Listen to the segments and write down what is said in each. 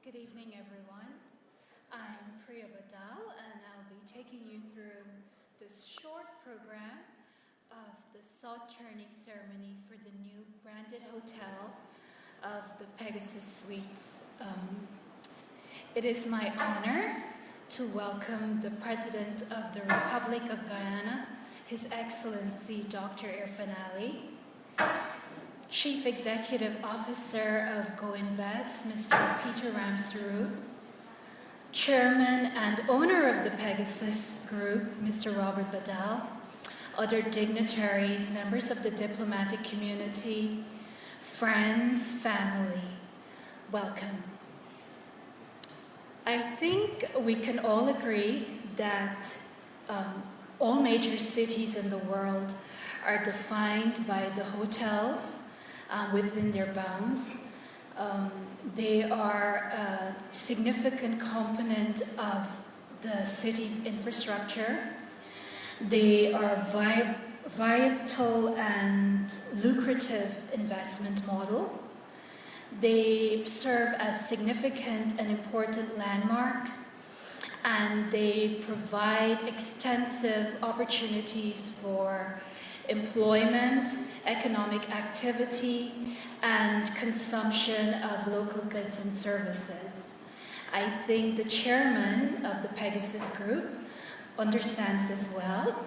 Good evening, everyone. I'm Badal, and I'll be taking you through this short program of the SOD turning ceremony for the new branded hotel of the Pegasus Suites. It is my honor to welcome the President of the Republic of Guyana, His Excellency Dr. Irfaan Ali, Chief Executive Officer of Go Invest, Mr. Peter Ramsaroop, Chairman and owner of the Pegasus Group, Mr. Robert Badal, other dignitaries, members of the diplomatic community, friends, family, welcome. I think we can all agree that all major cities in the world are defined by the hotels within their bounds. They are a significant component of the city's infrastructure. They are vital and lucrative investment model. They serve as significant and important landmarks, and they provide extensive opportunities for employment, economic activity, and consumption of local goods and services. I think the chairman of the Pegasus Group understands this well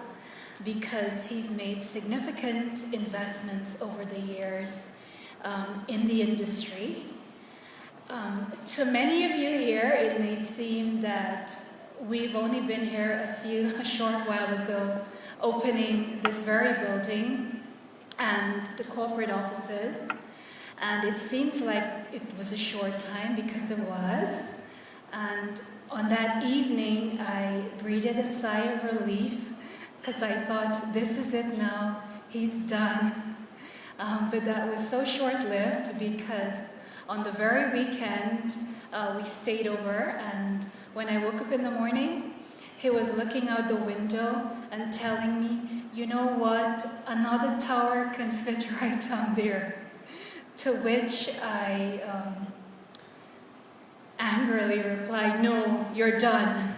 because he's made significant investments over the years in the industry. To many of you here, it may seem that we've only been here a short while ago, opening this very building and the corporate offices, and it seems like it was a short time because it was. And on that evening, I breathed a sigh of relief because I thought, this is it now, he's done. But that was so short-lived because on the very weekend, we stayed over, and when I woke up in the morning, he was looking out the window and telling me, you know what, another tower can fit right down there. To which I angrily replied, no, you're done.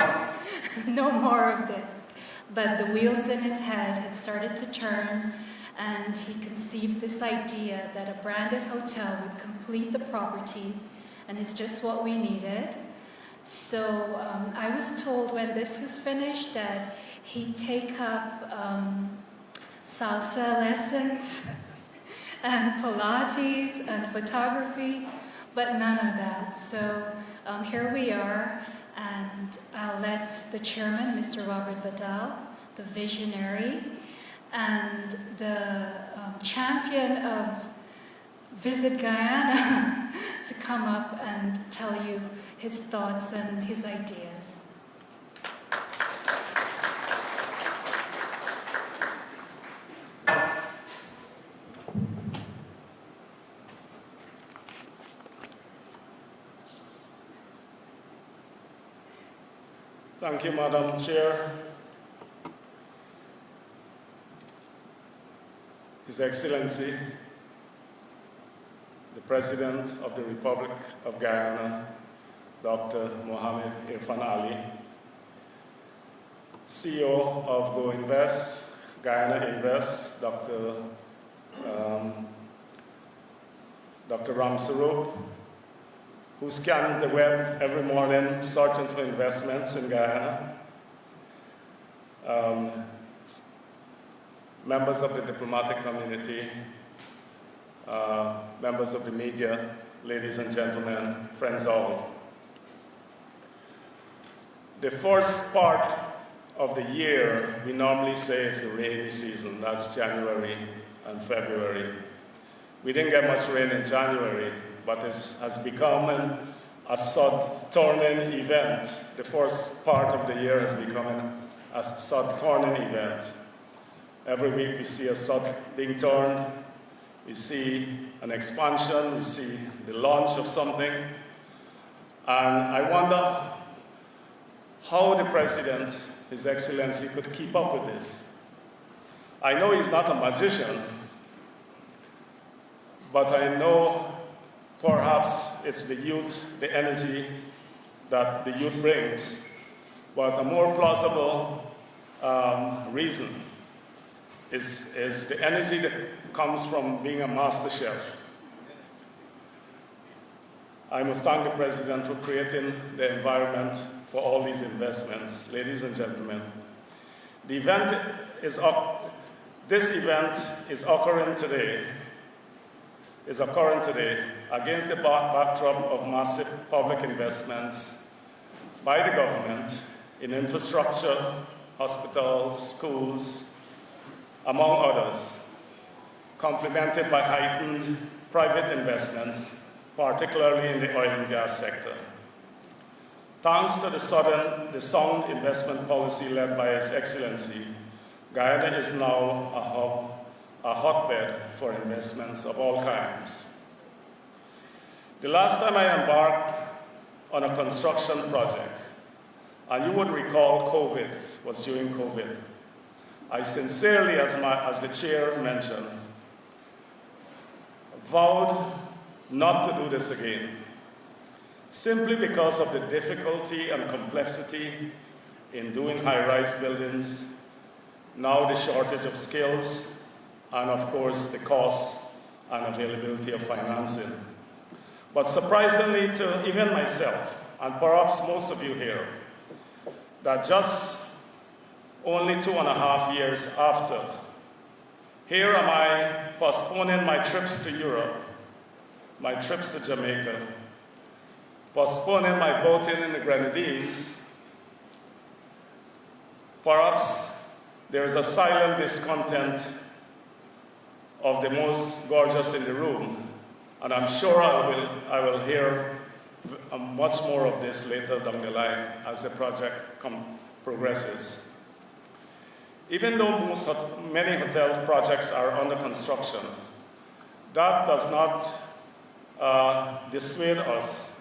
No more of this. But the wheels in his head had started to turn, and he conceived this idea that a branded hotel would complete the property, and it's just what we needed. So I was told when this was finished that he'd take up salsa lessons and Pilates and photography, but none of that. So here we are, and I'll let the chairman, Mr. Robert Badal, the visionary and the champion of Visit Guyana, to come up and tell you his thoughts and his ideas. Thank you, Madam Chair. His Excellency, the President of the Republic of Guyana, Dr. Mohammed Irfaan Ali, CEO of Go Invest, Guyana Invest, Dr. Ramsaroop, who scanned the web every morning searching for investments in Guyana, members of the diplomatic community, members of the media, ladies and gentlemen, friends all. The first part of the year, we normally say it's the rainy season. That's January and February. We didn't get much rain in January, but it has become a SOD turning event. The first part of the year has become a SOD turning event. Every week we see a SOD being turned. We see an expansion, we see the launch of something. And I wonder how the President, His Excellency, could keep up with this. I know he's not a magician, but I know perhaps it's the youth, the energy that the youth brings, but a more plausible reason is the energy that comes from being a master chef. I must thank the President for creating the environment for all these investments. Ladies and gentlemen, this event is occurring today against the backdrop of massive public investments by the government in infrastructure, hospitals, schools, among others, complemented by heightened private investments, particularly in the oil and gas sector. Thanks to the sound investment policy led by His Excellency, Guyana is now a hotbed for investments of all kinds. The last time I embarked on a construction project, and you would recall COVID, was during COVID. I sincerely, as the chair mentioned, vowed not to do this again, simply because of the difficulty and complexity in doing high-rise buildings, now the shortage of skills, and of course the cost and availability of financing. But surprisingly to even myself, and perhaps most of you here, that just only 2.5 years after, here am I postponing my trips to Europe, my trips to Jamaica, postponing my boating in the Grenadines. Perhaps there is a silent discontent of the most gorgeous in the room, and I'm sure I will hear much more of this later down the line as the project progresses. Even though many hotel projects are under construction, that does not dissuade us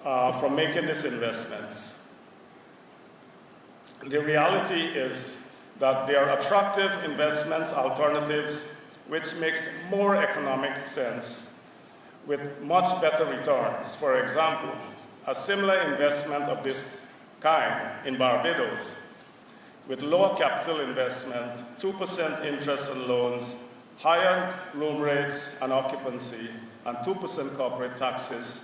from making these investments. The reality is that they are attractive investments alternatives which makes more economic sense with much better returns. For example, a similar investment of this kind in Barbados with lower capital investment, 2% interest on loans, higher room rates and occupancy, and 2% corporate taxes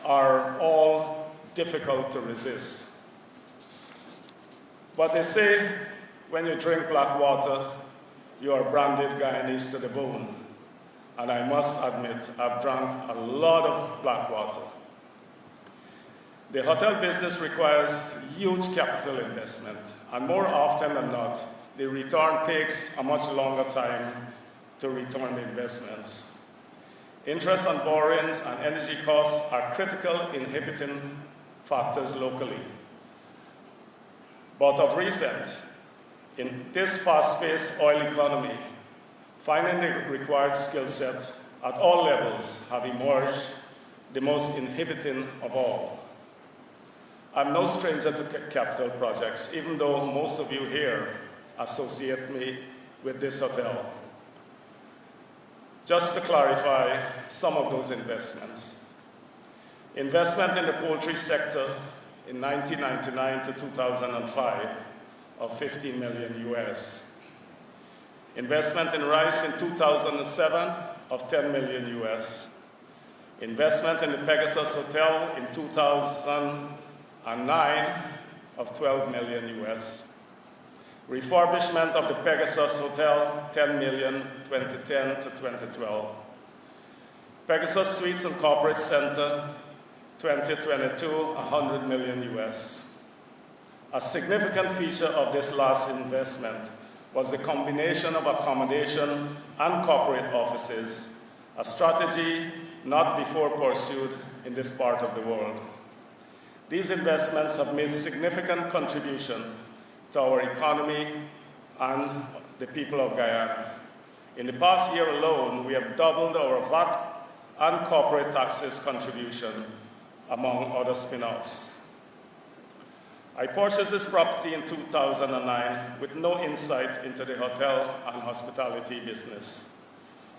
are all difficult to resist. But they say when you drink black water, you are branded Guyanese to the bone. And I must admit, I've drunk a lot of black water. The hotel business requires huge capital investment, and more often than not, the return takes a much longer time to return the investments. Interest on borrowings and energy costs are critical inhibiting factors locally. But of recent, in this fast-paced oil economy, finding the required skill set at all levels have emerged the most inhibiting of all. I'm no stranger to capital projects, even though most of you here associate me with this hotel. Just to clarify some of those investments. Investment in the poultry sector in 1999 to 2005 of $15 million US. Investment in rice in 2007 of $10 million US. Investment in the Pegasus Hotel in 2009 of $12 million US. Refurbishment of the Pegasus Hotel, $10 million, 2010 to 2012. Pegasus Suites and Corporate Center, 2022, $100 million US. A significant feature of this last investment was the combination of accommodation and corporate offices, a strategy not before pursued in this part of the world. These investments have made significant contribution to our economy and the people of Guyana. In the past year alone, we have doubled our VAT and corporate taxes contribution, among other spin-offs. I purchased this property in 2009 with no insight into the hotel and hospitality business.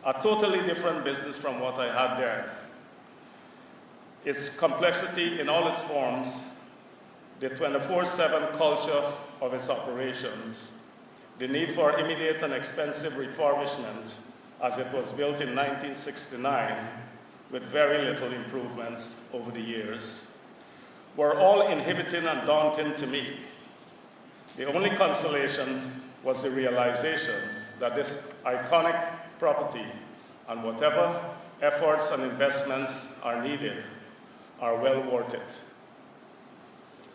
a totally different business from what I had there. Its complexity in all its forms, the 24/7 culture of its operations, the need for immediate and expensive refurbishment as it was built in 1969 with very little improvements over the years, were all inhibiting and daunting to me. The only consolation was the realization that this iconic property and whatever efforts and investments are needed are well worth it.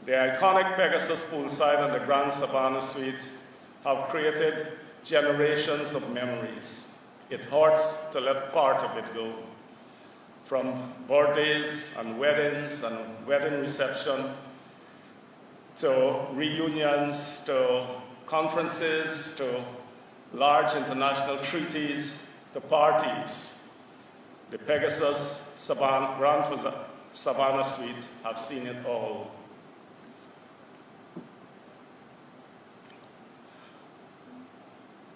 The iconic Pegasus poolside and the Grand Savannah Suite have created generations of memories. It hurts to let part of it go. From birthdays and wedding reception, to reunions, to conferences, to large international treaties, to parties. The Pegasus Grand Savannah Suite have seen it all.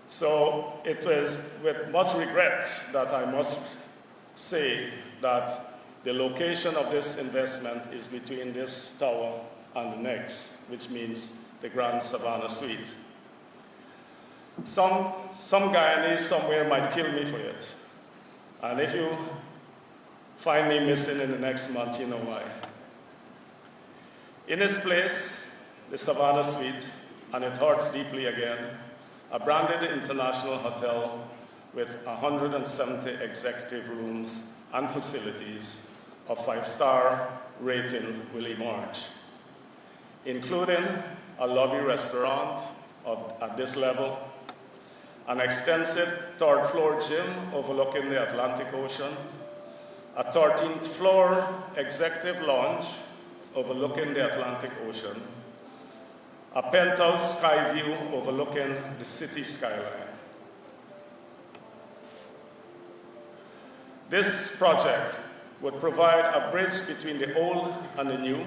So it was with much regret that I must say that the location of this investment is between this tower and the next, which means the Grand Savannah Suite. Some Guyanese somewhere might kill me for it. And if you find me missing in the next month, you know why. In its place, the Savannah Suite, and it hurts deeply again, a branded international hotel with 170 executive rooms and facilities of 5-star rating Willie March, including a lobby restaurant at this level, an extensive third-floor gym overlooking the Atlantic Ocean, a 13th floor executive lounge overlooking the Atlantic Ocean, a penthouse sky view overlooking the city skyline. This project would provide a bridge between the old and the new,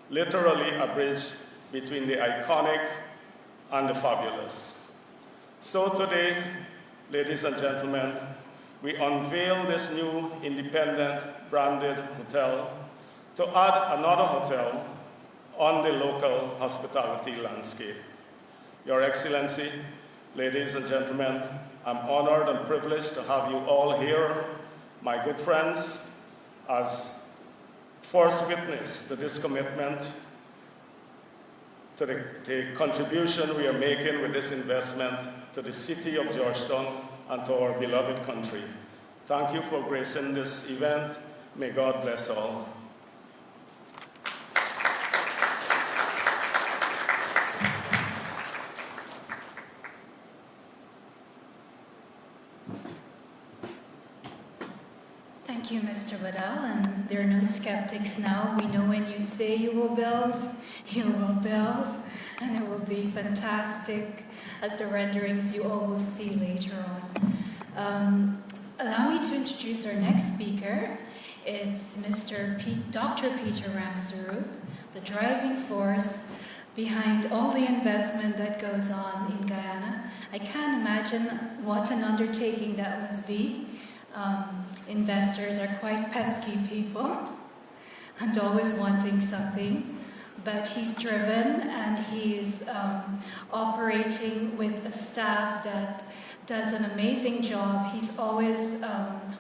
literally a bridge between the iconic and the fabulous. So today, ladies and gentlemen, we unveil this new independent branded hotel to add another hotel on the local hospitality landscape. Your Excellency, ladies and gentlemen, I'm honored and privileged to have you all here, my good friends, as first witness to this commitment, to the contribution we are making with this investment to the city of Georgetown and to our beloved country. Thank you for gracing this event. May God bless all. Thank you, Mr. Badal, and there are no skeptics now. We know when you say you will build, and it will be fantastic, as the renderings you all will see later on. Allow me to introduce our next speaker. It's Dr. Peter Ramsaroop, the driving force behind all the investment that goes on in Guyana. I can't imagine what an undertaking that must be. Investors are quite pesky people and always wanting something, but he's driven and he's operating with a staff that does an amazing job. He's always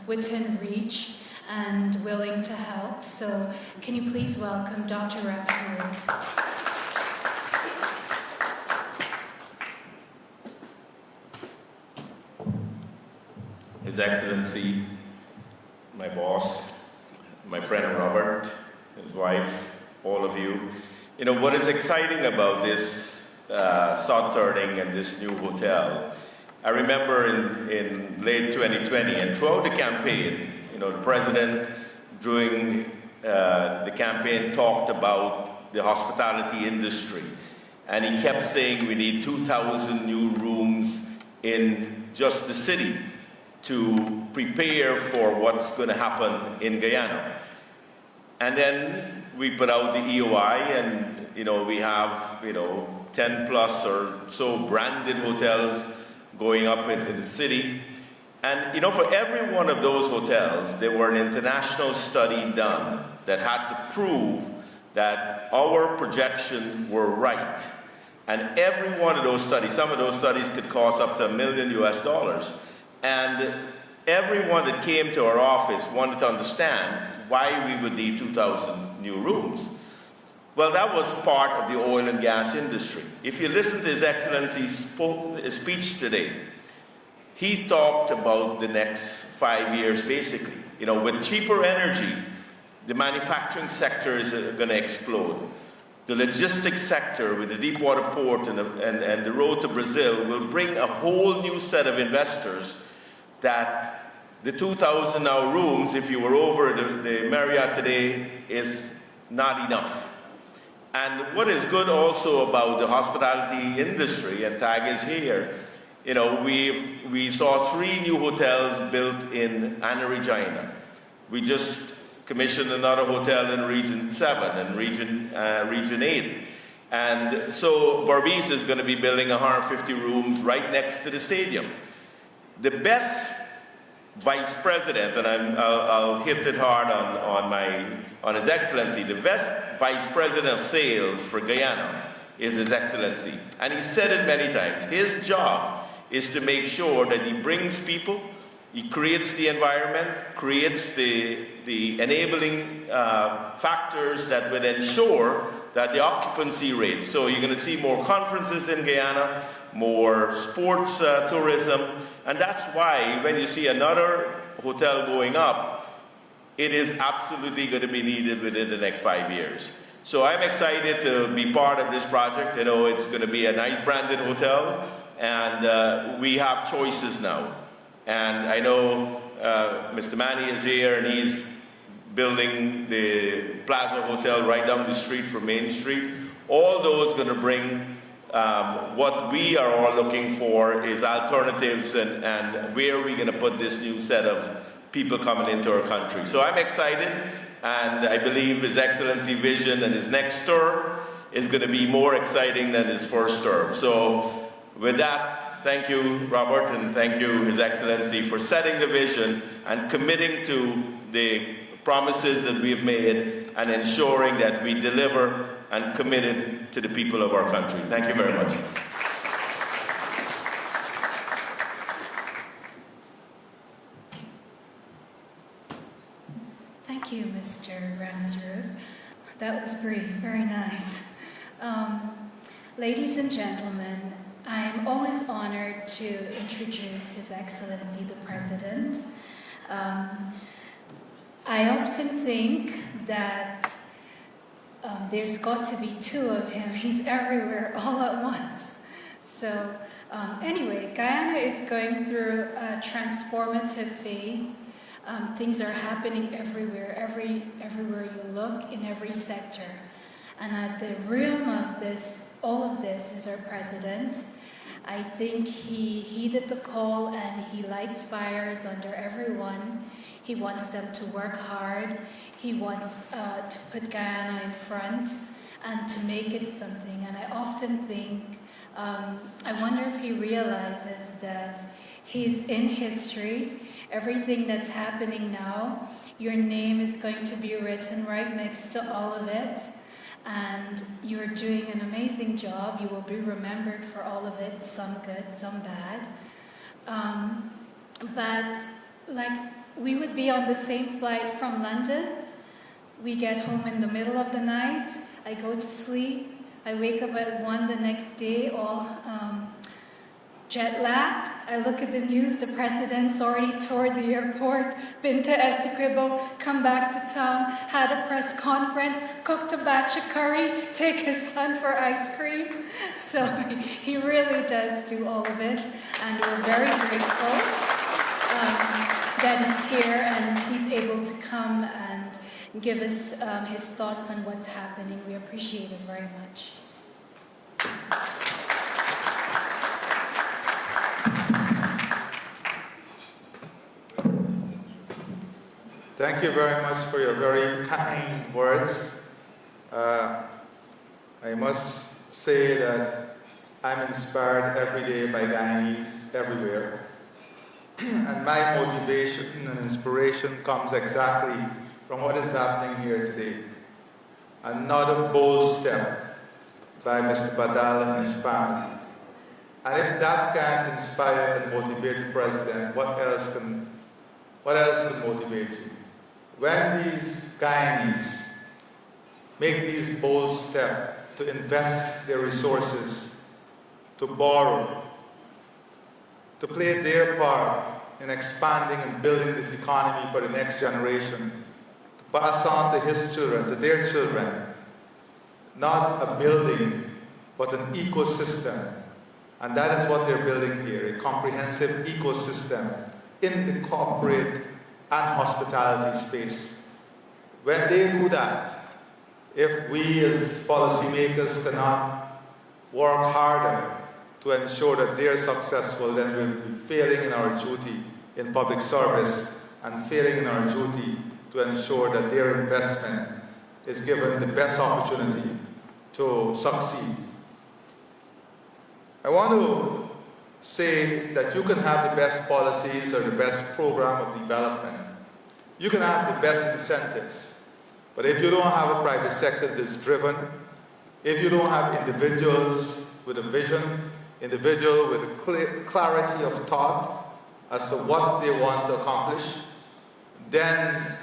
within reach and willing to help. So can you please welcome Dr. Ramsaroop. His Excellency, my boss, my friend Robert, his wife, all of you. You know, what is exciting about this SOD Turrning and this new hotel, I remember in late 2020 and throughout the campaign, you know, the president during the campaign talked about the hospitality industry. And he kept saying we need 2,000 new rooms in just the city to prepare for what's going to happen in Guyana. And then we put out the EOI, and you know, we have 10 plus or so branded hotels going up in the city. And you know, for every one of those hotels, there were an international study done that had to prove that our projections were right. And every one of those studies, some of those studies could cost up to $1 million US. And everyone that came to our office wanted to understand why we would need 2,000 new rooms. Well, that was part of the oil and gas industry. If you listen to His Excellency's speech today, he talked about the next 5 years basically. You know, with cheaper energy, the manufacturing sector is going to explode. The logistics sector with the deepwater port and the road to Brazil will bring a whole new set of investors that the 2,000 now rooms, if you were over the Marriott today, is not enough. And what is good also about the hospitality industry, and TAG is here, you know, we saw 3 new hotels built in Anna Regina. We just commissioned another hotel in Region 7 and Region 8. And so Barbies is going to be building 150 rooms right next to the stadium. The best vice president, and I'll hit it hard on His Excellency, the best vice president of sales for Guyana is His Excellency. And he said it many times. His job is to make sure that he brings people, he creates the environment, creates the enabling factors that would ensure that the occupancy rate. So you're going to see more conferences in Guyana, more sports tourism, and that's why when you see another hotel going up, it is absolutely going to be needed within the next 5 years. So I'm excited to be part of this project. You know, it's going to be a nice branded hotel, and we have choices now. And I know Mr. Manny is here, and he's building the Plaza Hotel right down the street from Main Street. All those going to bring what we are all looking for is alternatives and where are we going to put this new set of people coming into our country. So I'm excited, and I believe His Excellency vision and his next term is going to be more exciting than his first term. So with that, thank you, Robert, and thank you, His Excellency, for setting the vision and committing to the promises that we've made and ensuring that we deliver and committed to the people of our country. Thank you very much. Thank you, Mr. Ramsaroop. That was brief, very nice. Ladies and gentlemen, I'm always honored to introduce His Excellency the President. I often think that there's got to be 2 of him. He's everywhere all at once. So anyway, Guyana is going through a transformative phase. Things are happening everywhere, everywhere you look, in every sector. And at the realm of this, all of this is our president. I think he heeded the call and he lights fires under everyone. He wants them to work hard. He wants to put Guyana in front and to make it something. And I often think, I wonder if he realizes that he's in history. Everything that's happening now, your name is going to be written right next to all of it. And you're doing an amazing job. You will be remembered for all of it, some good, some bad. But like, we would be on the same flight from London. We get home in the middle of the night. I go to sleep. I wake up at 1 the next day, all jet-lagged. I look at the news, the president's already toured the airport, been to Essequibo, come back to town, had a press conference, cooked a batch of curry, take his son for ice cream. So he really does do all of it, and we're very grateful that he's here and he's able to come and give us his thoughts on what's happening. We appreciate it very much. Thank you very much for your very kind words. I must say that I'm inspired every day by Guyanese everywhere. and my motivation and inspiration comes exactly from what is happening here today. Another bold step by Mr. Badal and his family. And if that can inspire and motivate the president, what else can motivate you? When these Guyanese make these bold steps to invest their resources, to borrow, to play their part in expanding and building this economy for the next generation, to pass on to his children, to their children, not a building, but an ecosystem. And that is what they're building here, a comprehensive ecosystem in the corporate and hospitality space. When they do that, if we as policymakers cannot work harder to ensure that they're successful, then we'll be failing in our duty in public service and failing in our duty to ensure that their investment is given the best opportunity to succeed. I want to say that you can have the best policies or the best program of development. You can have the best incentives. But if you don't have a private sector that's driven, if you don't have individuals with a vision, individual with a clarity of thought as to what they want to accomplish, then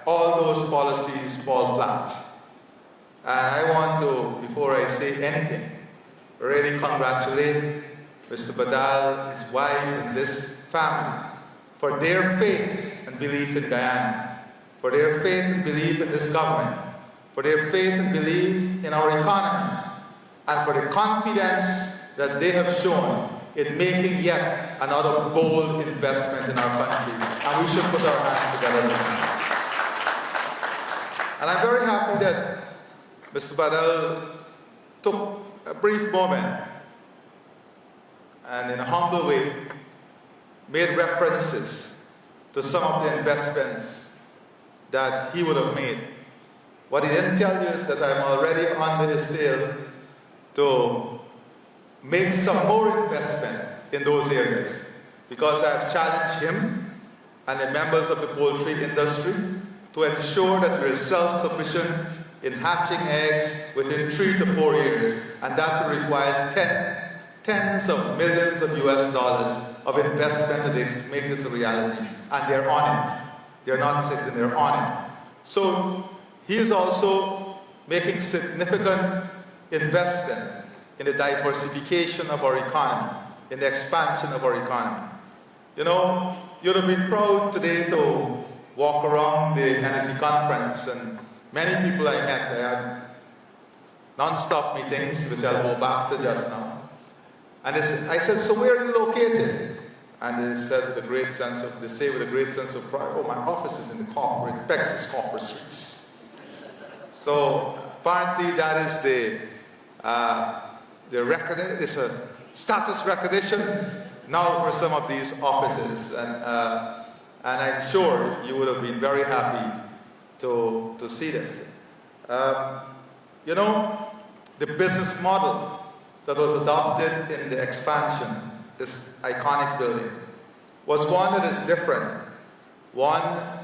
all those policies fall flat. And I want to, before I say anything, really congratulate Mr. Badal, his wife, and this family for their faith and belief in Guyana, for their faith and belief in this government, for their faith and belief in our economy, and for the confidence that they have shown in making yet another bold investment in our country. And we should put our hands together. And I'm very happy that Mr. Badal took a brief moment and in a humble way made references to some of the investments that he would have made. What he didn't tell you is that I'm already under his tail to make some more investment in those areas, because I've challenged him and the members of the poultry industry to ensure that we're self-sufficient in hatching eggs within 3 to 4 years, and that requires tens of millions of US dollars of investment to make this a reality, and they're on it. They're not sitting, they're on it. So he is also making significant investment in the diversification of our economy, in the expansion of our economy. You know, you'd have been proud today to walk around the energy conference, and many people I met, I had non-stop meetings, which I'll go back to just now. And I said, so where are you located? And they said with a great sense of, they say with a great sense of pride, oh, my office is in the corporate, Pegasus corporate streets. So apparently that is the recognition, it's a status recognition now for some of these offices. And I'm sure you would have been very happy to see this. You know, the business model that was adopted in the expansion, this iconic building, was one that is different, one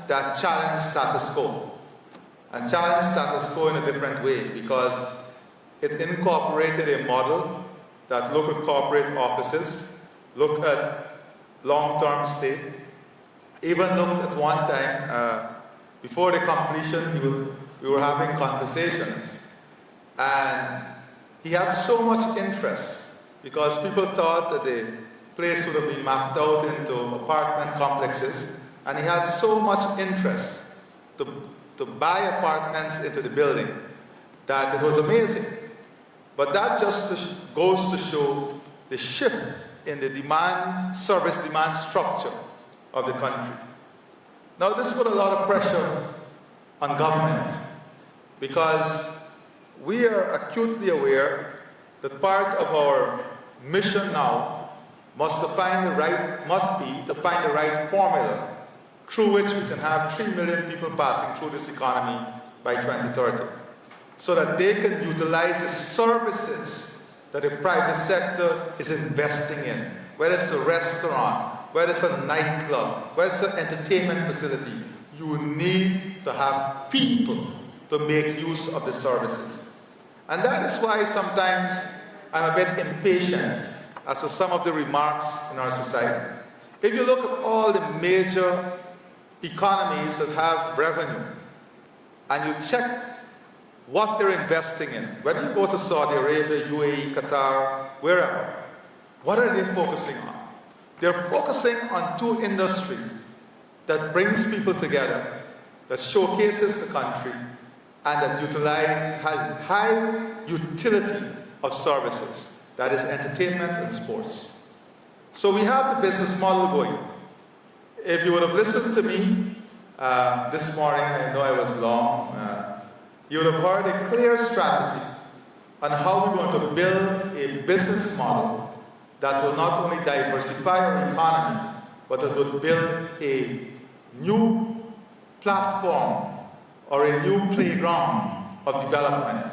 that challenged status quo, and challenged status quo in a different way, because it incorporated a model that looked at corporate offices, looked at long-term stay, even looked at one time, before the completion, we were having conversations, and he had so much interest because people thought that the place would have been mapped out into apartment complexes, and he had so much interest to buy apartments into the building that it was amazing. But that just goes to show the shift in the service demand structure of the country. Now, this put a lot of pressure on government, because we are acutely aware that part of our mission now must be to find the right formula through which we can have 3 million people passing through this economy by 2030, so that they can utilize the services that the private sector is investing in, whether it's a restaurant, whether it's a nightclub, whether it's an entertainment facility, you need to have people to make use of the services. And that is why sometimes I'm a bit impatient as to some of the remarks in our society. If you look at all the major economies that have revenue, and you check what they're investing in, whether you go to Saudi Arabia, UAE, Qatar, wherever, what are they focusing on? They're focusing on two industries that brings people together, that showcases the country, and that has high utility of services. That is entertainment and sports. So we have the business model going. If you would have listened to me this morning, I know I was long, you would have heard a clear strategy on how we're going to build a business model that will not only diversify our economy, but it will build a new platform or a new playground of development.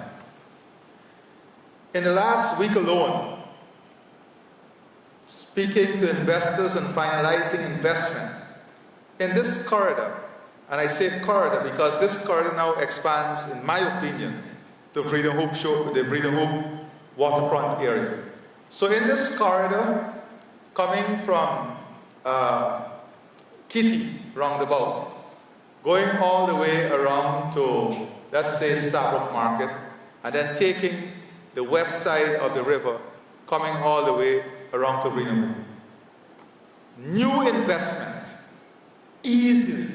In the last week alone, speaking to investors and finalizing investment in this corridor, and I say corridor because this corridor now expands, in my opinion, to the Freedom Hoop waterfront area. So in this corridor, coming from Kitty roundabout, going all the way around to, let's say, Starbuck Market, and then taking the west side of the river, coming all the way around to Freedom Hoop. New investment, easily.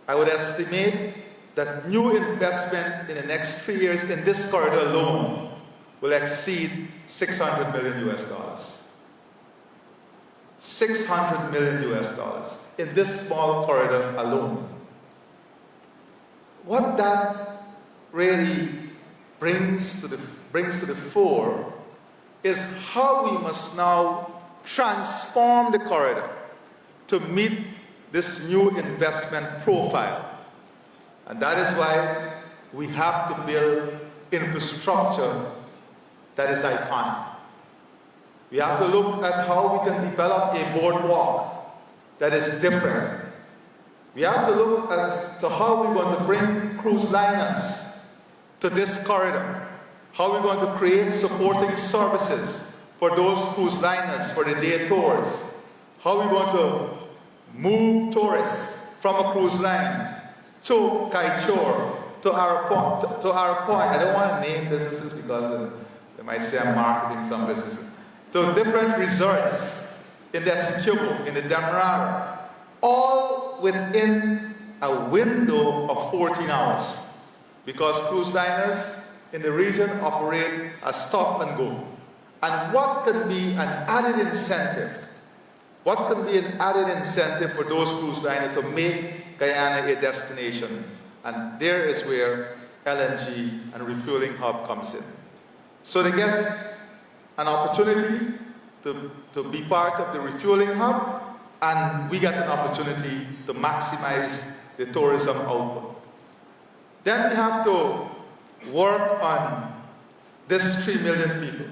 I would estimate that new investment in the next 3 years in this corridor alone will exceed $600 million US. $600 million US in this small corridor alone. What that really brings to the fore is how we must now transform the corridor to meet this new investment profile. And that is why we have to build infrastructure that is iconic. We have to look at how we can develop a boardwalk that is different. We have to look as to how we're going to bring cruise liners to this corridor, how we're going to create supporting services for those cruise liners for the day tours, how we're going to move tourists from a cruise line to Kaichor, to our point. I don't want to name businesses because they might say I'm marketing some businesses. To different resorts in the Essequibo, in the Demerara, all within a window of 14 hours. Because cruise liners in the region operate as stop and go. And what can be an added incentive? What can be an added incentive for those cruise liners to make Guyana a destination? And there is where LNG and refueling hub comes in. So they get an opportunity to be part of the refueling hub, and we get an opportunity to maximize the tourism output. Then we have to work on this 3 million people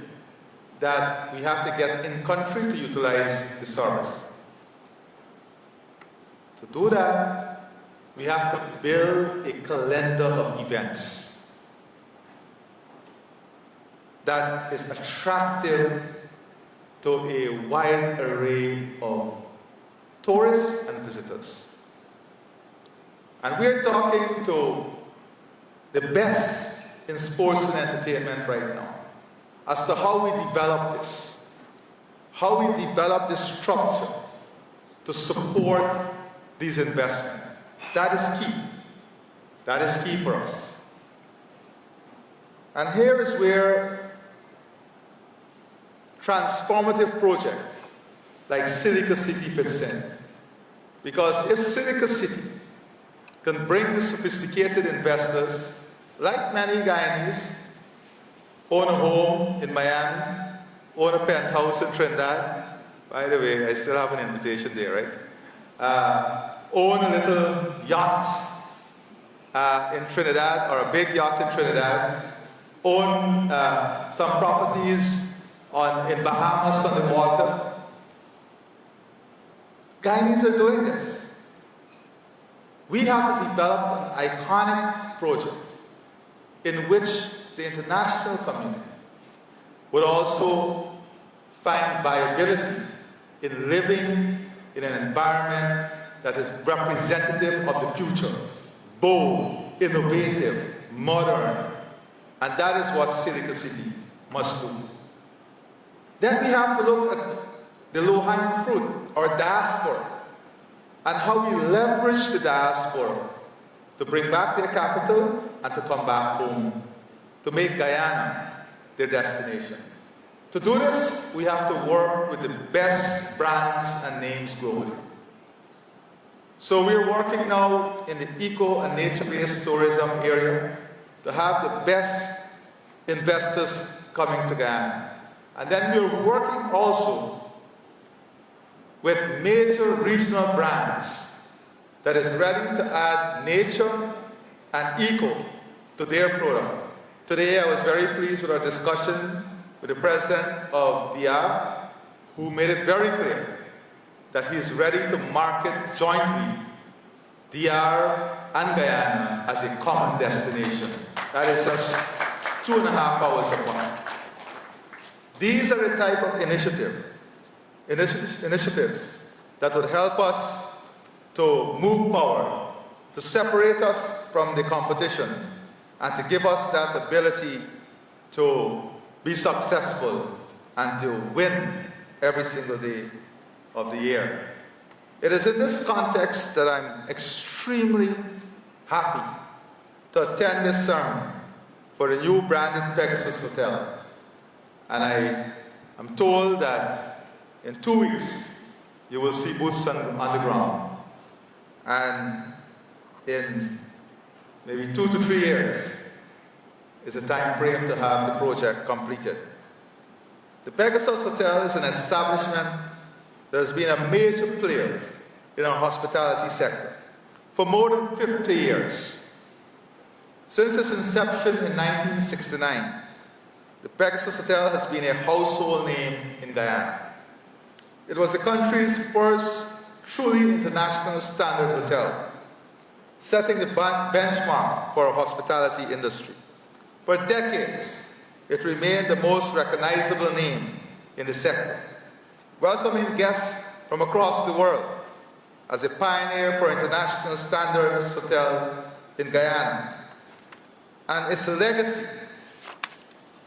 that we have to get in country to utilize the service. To do that, we have to build a calendar of events that is attractive to a wide array of tourists and visitors. And we're talking to the best in sports and entertainment right now as to how we develop this, how we develop this structure to support these investments. That is key. That is key for us. And here is where transformative project like Silica City fits in. Because if Silica City can bring the sophisticated investors, like many Guyanese, own a home in Miami, own a penthouse in Trinidad. By the way, I still have an invitation there, right? Own a little yacht in Trinidad, or a big yacht in Trinidad. Own some properties in Bahamas on the water. Guyanese are doing this. We have to develop an iconic project in which the international community would also find viability in living in an environment that is representative of the future, bold, innovative, modern, and that is what Silica City must do. Then we have to look at the low-hanging fruit, or diaspora, and how we leverage the diaspora to bring back their capital and to come back home, to make Guyana their destination. To do this, we have to work with the best brands and names globally. So we're working now in the eco and nature-based tourism area to have the best investors coming to Guyana. And then we're working also with major regional brands that is ready to add nature and eco to their product. Today I was very pleased with our discussion with the president of DR, who made it very clear that he's ready to market jointly DR and Guyana as a common destination. That is just 2.5 hours apart. These are the type of initiatives that would help us to move power, to separate us from the competition, and to give us that ability to be successful and to win every single day of the year. It is in this context that I'm extremely happy to attend this sermon for the new branded Pegasus Hotel. And I am told that in 2 weeks, you will see boots on the ground. And in maybe 2 to 3 years is a time frame to have the project completed. The Pegasus Hotel is an establishment that has been a major player in our hospitality sector for more than 50 years. Since its inception in 1969, the Pegasus Hotel has been a household name in Guyana. It was the country's first truly international standard hotel, setting the benchmark for our hospitality industry. For decades, it remained the most recognizable name in the sector, welcoming guests from across the world as a pioneer for international standards hotel in Guyana. And its legacy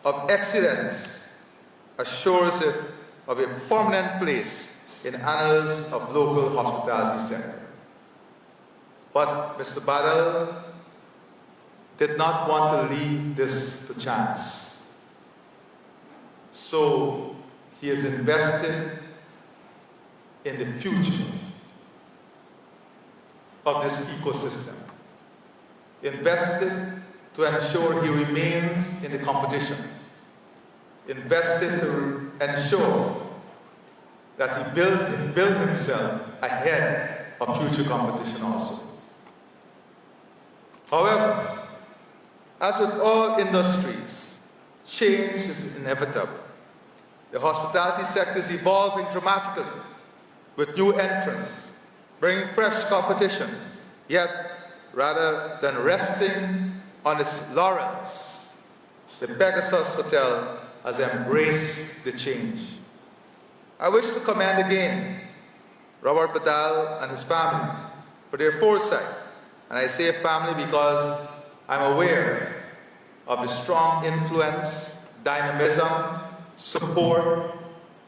of excellence assures it of a permanent place in annals of local hospitality sector. But Mr. Badal did not want to leave this to chance. So he has invested in the future of this ecosystem, invested to ensure he remains in the competition, invested to ensure that he build himself ahead of future competition also. However, as with all industries, change is inevitable. The hospitality sector is evolving dramatically with new entrants, bringing fresh competition, yet rather than resting on its laurels, the Pegasus Hotel has embraced the change. I wish to commend again Robert Badal and his family for their foresight. And I say family because I'm aware of the strong influence, dynamism, support,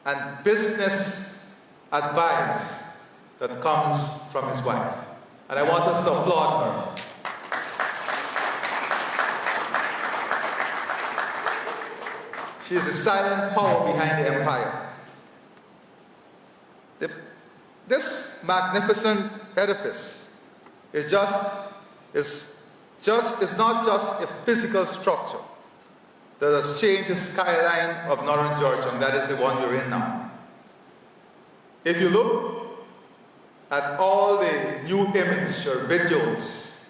and business advice that comes from his wife. And I want us to applaud her. She is the silent power behind the empire. This magnificent edifice is not just a physical structure that has changed the skyline of northern Georgia, and that is the one you're in now. If you look at all the new images or videos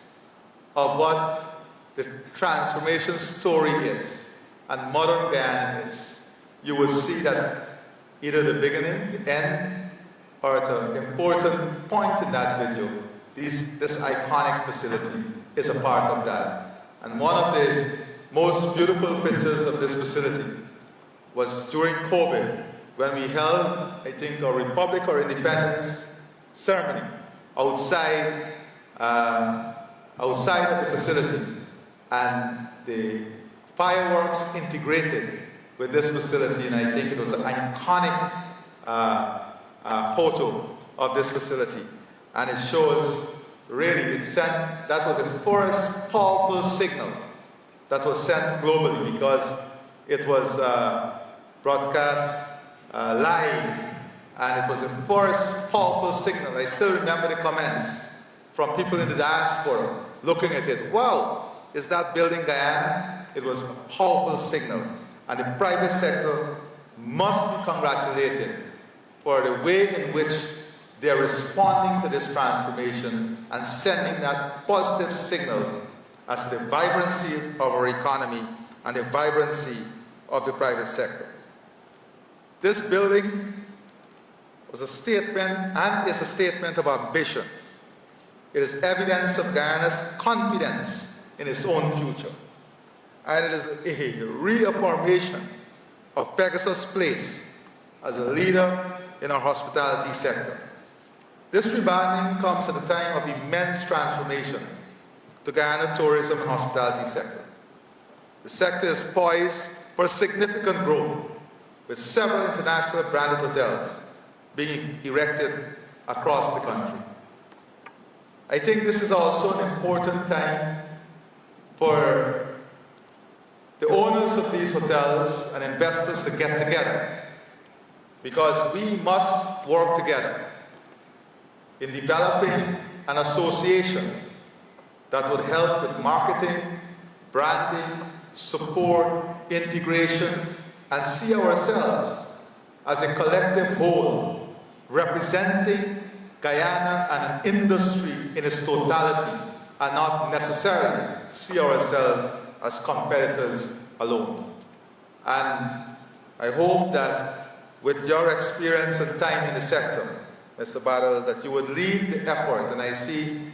of what the transformation story is and modern Guyana is, you will see that either the beginning, the end, or at an important point in that video, this iconic facility is a part of that. And one of the most beautiful pictures of this facility was during COVID, when we held, I think, a Republic or Independence ceremony outside of the facility. And the fireworks integrated with this facility, and I think it was an iconic photo of this facility. And it shows, really, that was the first powerful signal that was sent globally, because it was broadcast live, and it was the first powerful signal. I still remember the comments from people in the diaspora looking at it. Wow, is that building Guyana? It was a powerful signal, and the private sector must be congratulated for the way in which they're responding to this transformation and sending that positive signal as to the vibrancy of our economy and the vibrancy of the private sector. This building was a statement, and is a statement of ambition. It is evidence of Guyana's confidence in its own future. And it is a reaffirmation of Pegasus' place as a leader in our hospitality sector. This rebranding comes at a time of immense transformation to Guyana tourism and hospitality sector. The sector is poised for significant growth, with several international branded hotels being erected across the country. I think this is also an important time for the owners of these hotels and investors to get together, because we must work together in developing an association that would help with marketing, branding, support, integration, and see ourselves as a collective whole, representing Guyana and an industry in its totality, and not necessarily see ourselves as competitors alone. And I hope that with your experience and time in the sector, Mr. Badal, that you would lead the effort. And I see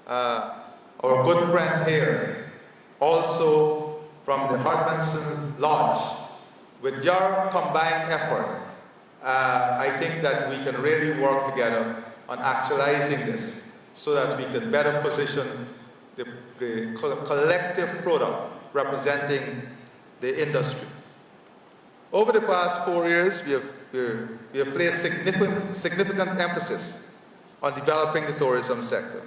our good friend here, also from the Hartmanson Lodge. With your combined effort, I think that we can really work together on actualizing this, so that we can better position the collective product representing the industry. Over the past 4 years, we have placed significant emphasis on developing the tourism sector.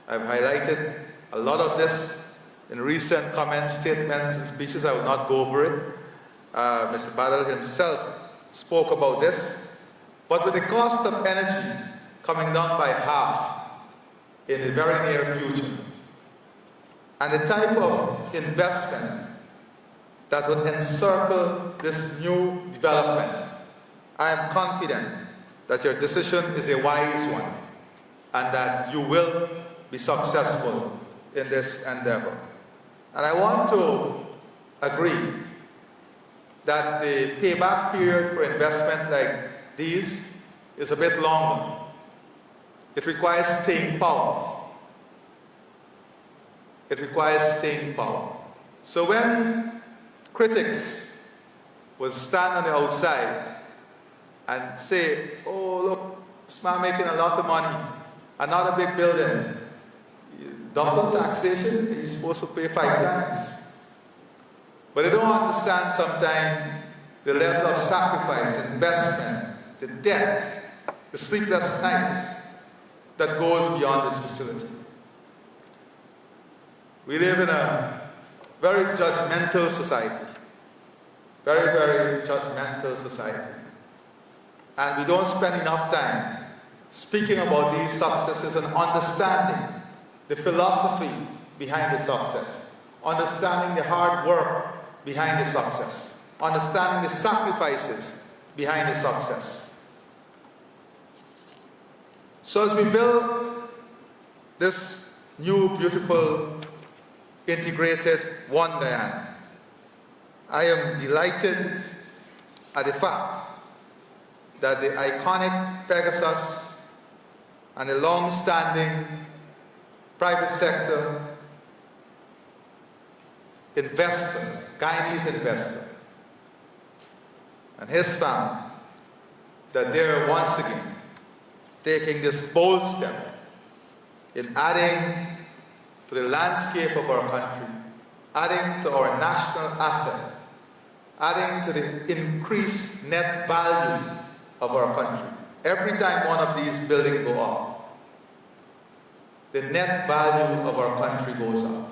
I've highlighted a lot of this in recent comments, statements, and speeches. I will not go over it. Mr. Badal himself spoke about this. But with the cost of energy coming down by half in the very near future, and the type of investment that would encircle this new development, I am confident that your decision is a wise one, and that you will be successful in this endeavor. And I want to agree that the payback period for investment like these is a bit longer. It requires staying power. It requires staying power. So when critics will stand on the outside and say, oh, look, this man making a lot of money, another big building, double taxation, he's supposed to pay 5 times. But they don't understand sometimes the level of sacrifice, investment, the debt, the sleepless nights that goes beyond this facility. We live in a very judgmental society. Very, very judgmental society. And we don't spend enough time speaking about these successes and understanding the philosophy behind the success, understanding the hard work behind the success, understanding the sacrifices behind the success. So as we build this new, beautiful, integrated One Guyana, I am delighted at the fact that the iconic Pegasus and the long-standing private sector investor, Guyanese investor, and his family, that they're once again taking this bold step in adding to the landscape of our country, adding to our national asset, adding to the increased net value of our country. Every time one of these buildings go up, the net value of our country goes up.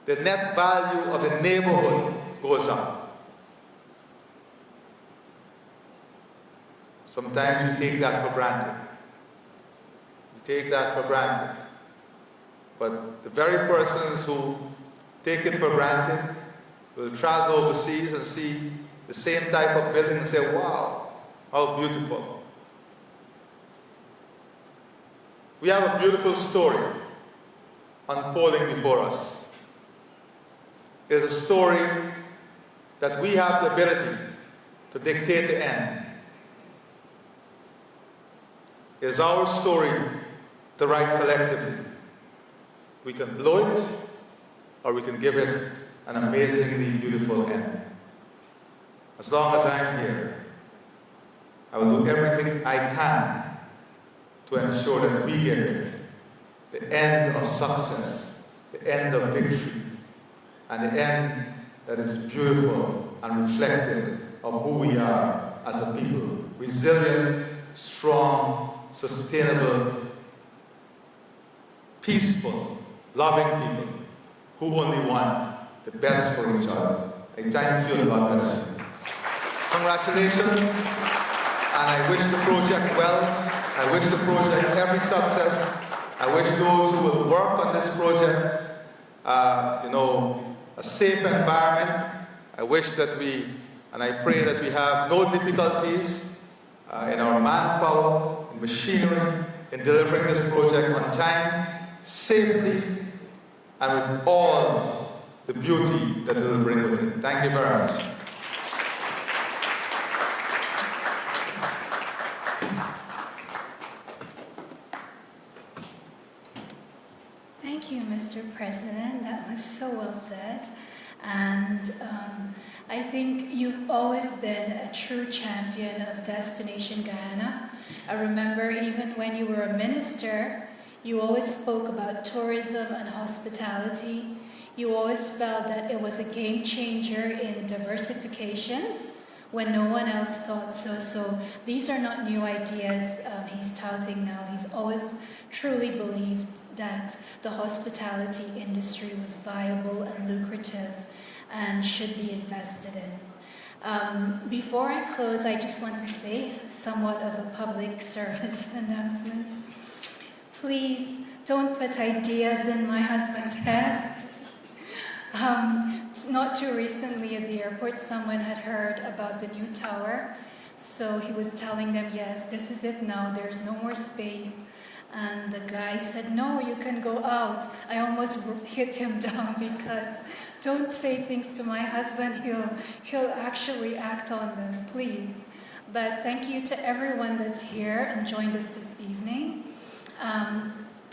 The net value of the neighborhood goes up. Sometimes we take that for granted. We take that for granted. But the very persons who take it for granted will travel overseas and see the same type of building and say, wow, how beautiful. We have a beautiful story unfolding before us. It is a story that we have the ability to dictate the end. It is our story to write collectively. We can blow it, or we can give it an amazingly beautiful end. As long as I'm here, I will do everything I can to ensure that we give it the end of success, the end of victory, and the end that is beautiful and reflective of who we are as a people. Resilient, strong, sustainable, peaceful, loving people who only want the best for each other. I thank you and God bless you. Congratulations, and I wish the project well. I wish the project every success. I wish those who will work on this project, a safe environment. I wish that and I pray that we have no difficulties in our manpower, in machinery, in delivering this project on time, safely, and with all the beauty that it will bring with it. Thank you very much. Thank you, Mr. President. That was so well said. And I think you've always been a true champion of Destination Guyana. I remember even when you were a minister, you always spoke about tourism and hospitality. You always felt that it was a game changer in diversification when no one else thought so. So these are not new ideas he's touting now. He's always truly believed that the hospitality industry was viable and lucrative and should be invested in. Before I close, I just want to say somewhat of a public service announcement. Please don't put ideas in my husband's head. Not too recently at the airport, someone had heard about the new tower. So he was telling them, yes, this is it now, there's no more space. And the guy said, no, you can go out. I almost hit him down because don't say things to my husband, he'll actually act on them, please. But thank you to everyone that's here and joined us this evening.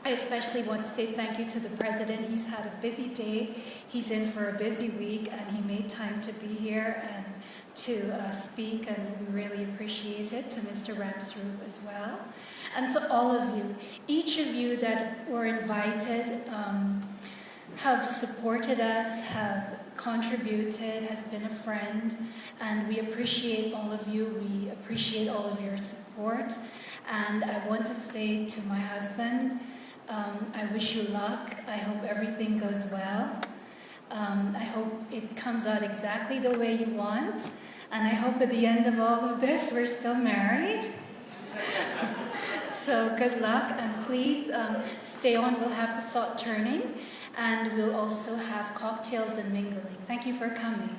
I especially want to say thank you to the President. He's had a busy day. He's in for a busy week, and he made time to be here and to speak, and we really appreciate it. To Mr. Ramsaroop as well. And to all of you. Each of you that were invited have supported us, have contributed, has been a friend, and we appreciate all of you. We appreciate all of your support. And I want to say to my husband, I wish you luck. I hope everything goes well. I hope it comes out exactly the way you want. And I hope at the end of all of this, we're still married. So good luck, and please stay on. We'll have the SOD turning, and we'll also have cocktails and mingling. Thank you for coming.